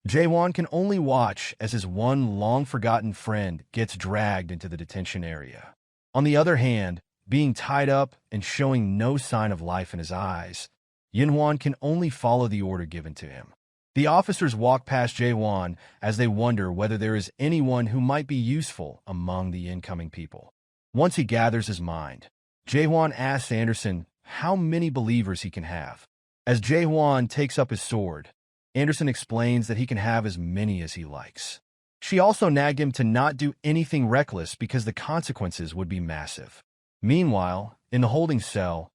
Jaehwan can only watch as his one long-forgotten friend gets dragged into the detention area. On the other hand, being tied up and showing no sign of life in his eyes, Yinhuan can only follow the order given to him. The officers walk past Jaehwan as they wonder whether there is anyone who might be useful among the incoming people. Once he gathers his mind, Jaehwan asks Anderson how many believers he can have. As Jaehwan takes up his sword, Anderson explains that he can have as many as he likes. She also nagged him to not do anything reckless because the consequences would be massive. Meanwhile, in the holding cell,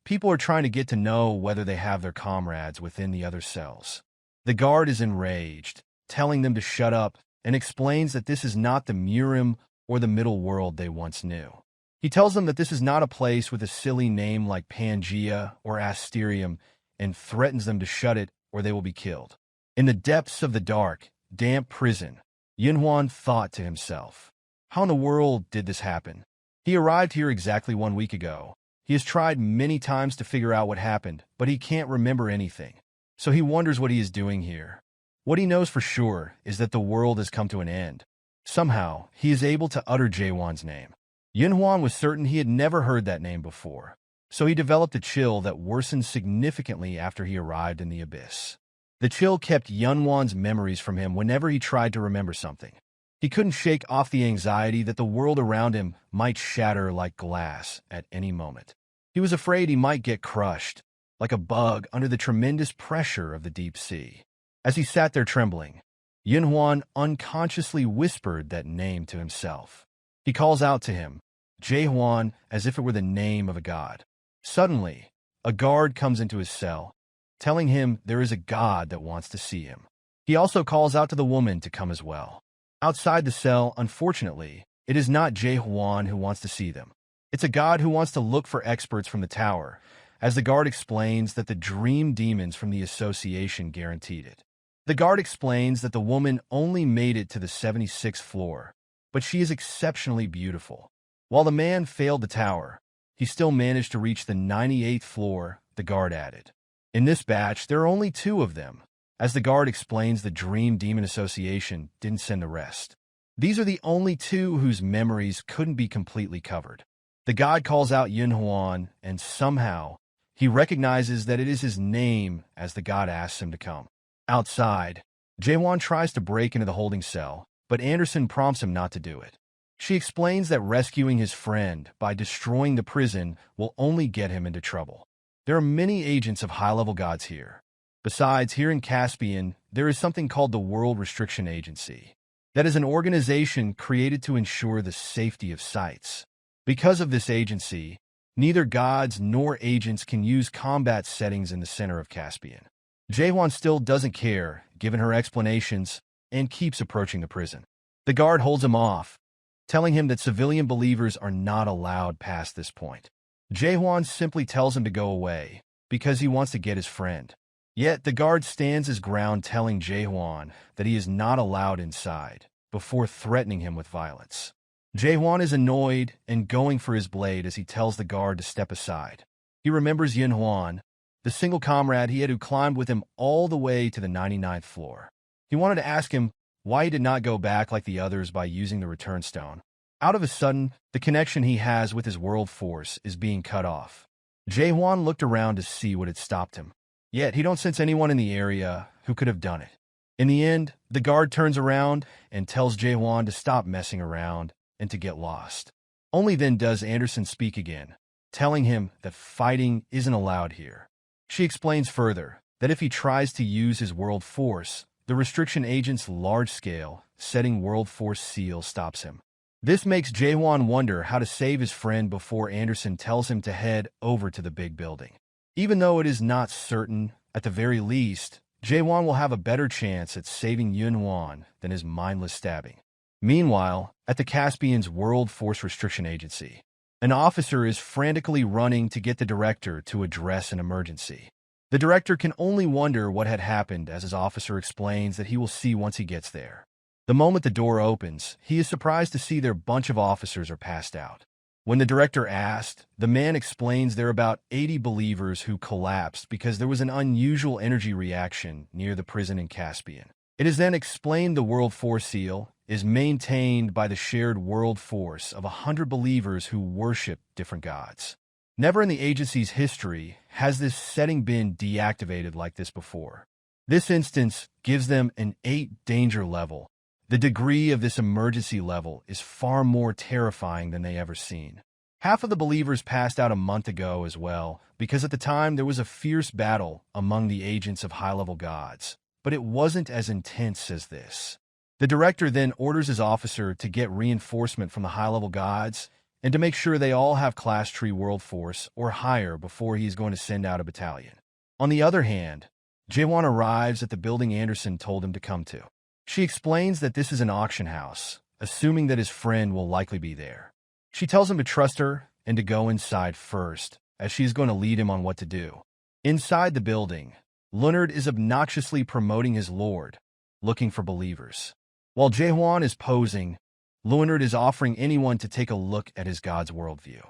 people are trying to get to know whether they have their comrades within the other cells. The guard is enraged, telling them to shut up, and explains that this is not the Murim or the middle world they once knew. He tells them that this is not a place with a silly name like Pangea or Asterium, and threatens them to shut it or they will be killed. In the depths of the dark, damp prison, Yinhuan thought to himself, how in the world did this happen? He arrived here exactly 1 week ago. He has tried many times to figure out what happened, but he can't remember anything. So he wonders what he is doing here. What he knows for sure is that the world has come to an end. Somehow, he is able to utter Jaehwan's name. Yinhuan was certain he had never heard that name before, so he developed a chill that worsened significantly after he arrived in the abyss. The chill kept Yunwan's memories from him whenever he tried to remember something. He couldn't shake off the anxiety that the world around him might shatter like glass at any moment. He was afraid he might get crushed, like a bug under the tremendous pressure of the deep sea. As he sat there trembling, Yinhuan unconsciously whispered that name to himself. He calls out to him, Jaehwan, as if it were the name of a god. Suddenly, a guard comes into his cell, telling him there is a god that wants to see him. He also calls out to the woman to come as well. Outside the cell, unfortunately, it is not Jaehwan who wants to see them. It's a god who wants to look for experts from the tower, as the guard explains that the dream demons from the association guaranteed it. The guard explains that the woman only made it to the 76th floor, but she is exceptionally beautiful. While the man failed the tower, he still managed to reach the 98th floor, the guard added. In this batch, there are only 2 of them. As the guard explains, the Dream Demon Association didn't send the rest. These are the only 2 whose memories couldn't be completely covered. The god calls out Yinhuan, and somehow, he recognizes that it is his name as the god asks him to come. Outside, Jaehwan tries to break into the holding cell, but Anderson prompts him not to do it. She explains that rescuing his friend by destroying the prison will only get him into trouble. There are many agents of high-level gods here. Besides, here in Caspian, there is something called the World Restriction Agency. That is an organization created to ensure the safety of sites. Because of this agency, neither gods nor agents can use combat settings in the center of Caspian. Jaehwan still doesn't care, given her explanations, and keeps approaching the prison. The guard holds him off, telling him that civilian believers are not allowed past this point. Jaehwan simply tells him to go away, because he wants to get his friend. Yet the guard stands his ground, telling Jaehwan that he is not allowed inside, before threatening him with violence. Jaehwan is annoyed and going for his blade as he tells the guard to step aside. He remembers Yinhuan, the single comrade he had who climbed with him all the way to the 99th floor. He wanted to ask him why he did not go back like the others by using the return stone. Out of a sudden, the connection he has with his world force is being cut off. Jaehwan looked around to see what had stopped him. Yet he don't sense anyone in the area who could have done it. In the end, the guard turns around and tells Jaehwan to stop messing around and to get lost. Only then does Anderson speak again, telling him that fighting isn't allowed here. She explains further that if he tries to use his world force, the restriction agent's large-scale, setting world force seal stops him. This makes Jaehwan wonder how to save his friend before Anderson tells him to head over to the big building. Even though it is not certain, at the very least, Jaehwan will have a better chance at saving Yunwan than his mindless stabbing. Meanwhile, at the Caspian's World Force Restriction Agency, an officer is frantically running to get the director to address an emergency. The director can only wonder what had happened as his officer explains that he will see once he gets there. The moment the door opens, he is surprised to see their bunch of officers are passed out. When the director asked, the man explains there are about 80 believers who collapsed because there was an unusual energy reaction near the prison in Caspian. It is then explained the World Force seal is maintained by the shared world force of 100 believers who worship different gods. Never in the agency's history has this setting been deactivated like this before. This instance gives them an 8 danger level. The degree of this emergency level is far more terrifying than they ever seen. Half of the believers passed out a month ago as well, because at the time there was a fierce battle among the agents of high-level gods, but it wasn't as intense as this. The director then orders his officer to get reinforcement from the high-level gods and to make sure they all have Class Tree World Force or higher before he is going to send out a battalion. On the other hand, Jaehwan arrives at the building Anderson told him to come to. She explains that this is an auction house, assuming that his friend will likely be there. She tells him to trust her and to go inside first, as she is going to lead him on what to do. Inside the building, Leonard is obnoxiously promoting his lord, looking for believers. While Jaehwan is posing, Leonard is offering anyone to take a look at his god's worldview.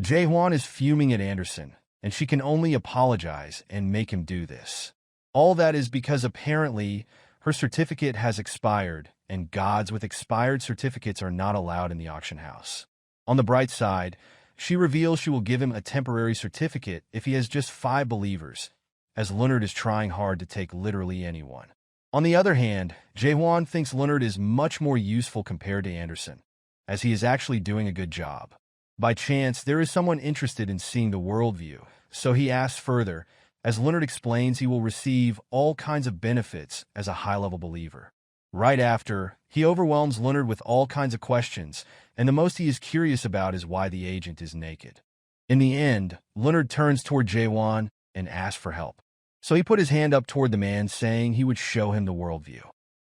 Jaehwan is fuming at Anderson, and she can only apologize and make him do this. All that is because apparently her certificate has expired, and gods with expired certificates are not allowed in the auction house. On the bright side, she reveals she will give him a temporary certificate if he has just 5 believers, as Leonard is trying hard to take literally anyone. On the other hand, Jaehwan thinks Leonard is much more useful compared to Anderson, as he is actually doing a good job. By chance, there is someone interested in seeing the worldview, so he asks further, as Leonard explains he will receive all kinds of benefits as a high-level believer. Right after, he overwhelms Leonard with all kinds of questions, and the most he is curious about is why the agent is naked. In the end, Leonard turns toward Jaehwan and asks for help. So he put his hand up toward the man, saying he would show him the worldview.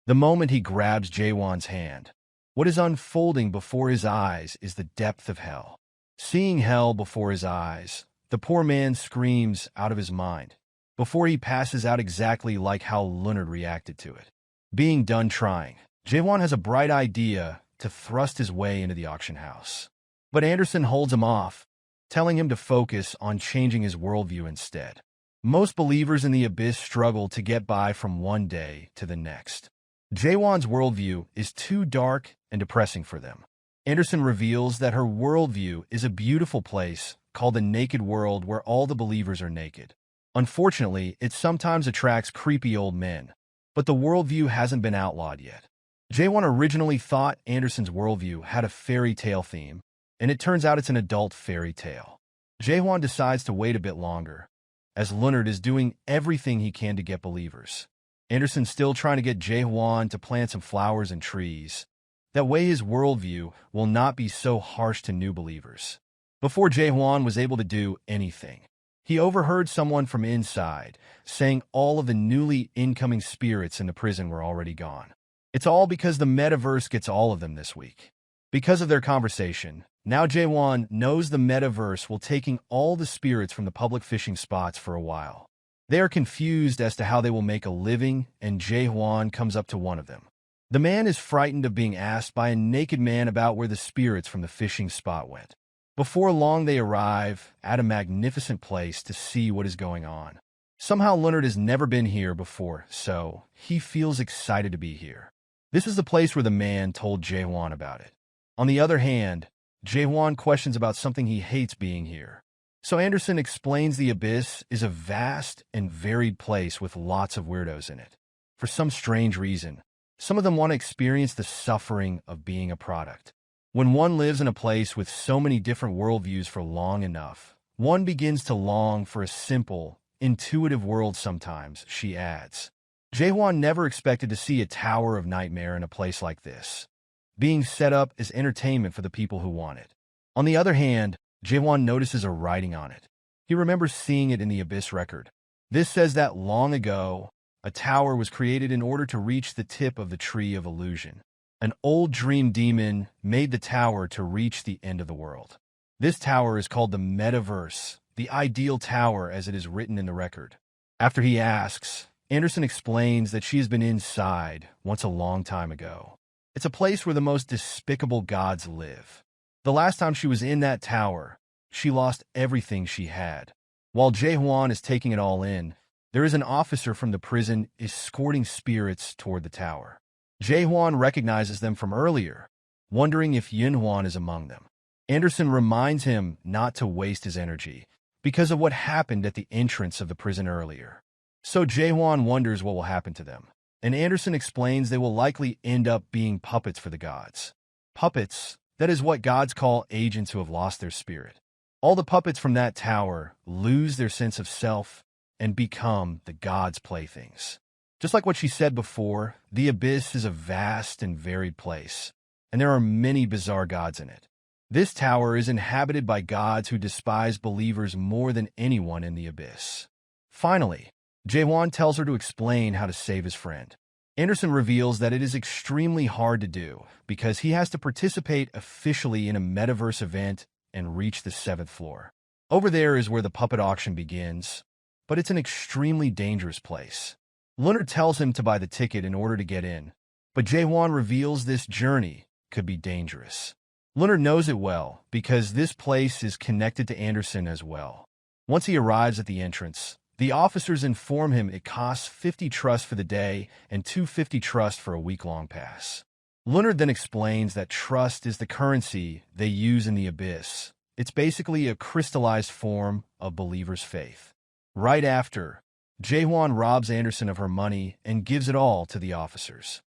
The moment he grabs Jaehwan's hand, what is unfolding before his eyes is the depth of hell. Seeing hell before his eyes, the poor man screams out of his mind, before he passes out exactly like how Leonard reacted to it. Being done trying, Jaehwan has a bright idea to thrust his way into the auction house. But Anderson holds him off, telling him to focus on changing his worldview instead. Most believers in the Abyss struggle to get by from one day to the next. Jaehwan's worldview is too dark and depressing for them. Anderson reveals that her worldview is a beautiful place called the naked world where all the believers are naked. Unfortunately, it sometimes attracts creepy old men, but the worldview hasn't been outlawed yet. Jaehwan originally thought Anderson's worldview had a fairy tale theme, and it turns out it's an adult fairy tale. Jaehwan decides to wait a bit longer, as Leonard is doing everything he can to get believers. Anderson's still trying to get Jaehwan to plant some flowers and trees. That way his worldview will not be so harsh to new believers. Before Jaehwan was able to do anything, he overheard someone from inside saying all of the newly incoming spirits in the prison were already gone. It's all because the metaverse gets all of them this week. Because of their conversation, now Jaehwan knows the metaverse will taking all the spirits from the public fishing spots for a while. They are confused as to how they will make a living, and Jaehwan comes up to one of them. The man is frightened of being asked by a naked man about where the spirits from the fishing spot went. Before long, they arrive at a magnificent place to see what is going on. Somehow Leonard has never been here before, so he feels excited to be here. This is the place where the man told Jaehwan about it. On the other hand, Jaehwan questions about something he hates being here. So Anderson explains the Abyss is a vast and varied place with lots of weirdos in it. For some strange reason, some of them want to experience the suffering of being a product. When one lives in a place with so many different worldviews for long enough, one begins to long for a simple, intuitive world sometimes, she adds. Jaehwan never expected to see a Tower of Nightmare in a place like this, being set up as entertainment for the people who want it. On the other hand, Jaehwan notices a writing on it. He remembers seeing it in the Abyss record. This says that long ago, a tower was created in order to reach the tip of the Tree of Illusion. An old dream demon made the tower to reach the end of the world. This tower is called the metaverse, the ideal tower as it is written in the record. After he asks, Anderson explains that she has been inside once a long time ago. It's a place where the most despicable gods live. The last time she was in that tower, she lost everything she had. While Jaehwan is taking it all in, there is an officer from the prison escorting spirits toward the tower. Jaehwan recognizes them from earlier, wondering if Yinan is among them. Anderson reminds him not to waste his energy because of what happened at the entrance of the prison earlier. So Jaehwan wonders what will happen to them, and Anderson explains they will likely end up being puppets for the gods. Puppets, that is what gods call agents who have lost their spirit. All the puppets from that tower lose their sense of self and become the gods' playthings. Just like what she said before, the abyss is a vast and varied place, and there are many bizarre gods in it. This tower is inhabited by gods who despise believers more than anyone in the abyss. Finally, Jaehwan tells her to explain how to save his friend. Anderson reveals that it is extremely hard to do because he has to participate officially in a metaverse event and reach the 7th floor. Over there is where the puppet auction begins, but it's an extremely dangerous place. Leonard tells him to buy the ticket in order to get in, but Jaehwan reveals this journey could be dangerous. Leonard knows it well because this place is connected to Anderson as well. Once he arrives at the entrance, the officers inform him it costs 50 trust for the day and 250 trust for a week-long pass. Leonard then explains that trust is the currency they use in the abyss. It's basically a crystallized form of believers' faith. Right after, Jaehwan robs Anderson of her money and gives it all to the officers.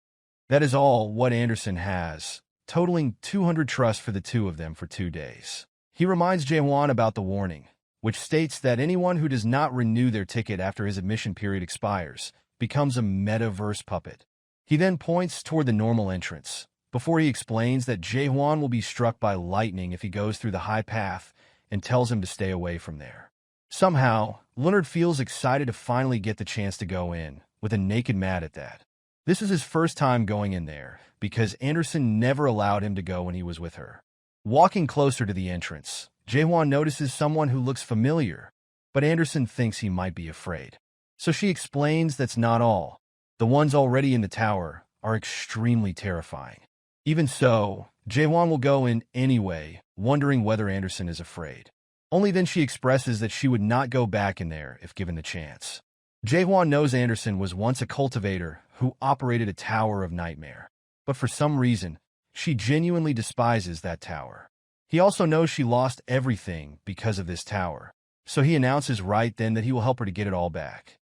That is all what Anderson has, totaling 200 trust for the two of them for 2 days. He reminds Jaehwan about the warning, which states that anyone who does not renew their ticket after his admission period expires becomes a metaverse puppet. He then points toward the normal entrance, before he explains that Jaehwan will be struck by lightning if he goes through the high path and tells him to stay away from there. Somehow, Leonard feels excited to finally get the chance to go in, with a naked Matt at that. This is his first time going in there, because Anderson never allowed him to go when he was with her. Walking closer to the entrance, Jaehwan notices someone who looks familiar, but Anderson thinks he might be afraid. So she explains that's not all. The ones already in the tower are extremely terrifying. Even so, Jaehwan will go in anyway, wondering whether Anderson is afraid. Only then she expresses that she would not go back in there if given the chance. Jaehwan knows Anderson was once a cultivator who operated a tower of nightmare, but for some reason, she genuinely despises that tower. He also knows she lost everything because of this tower, so he announces right then that he will help her to get it all back.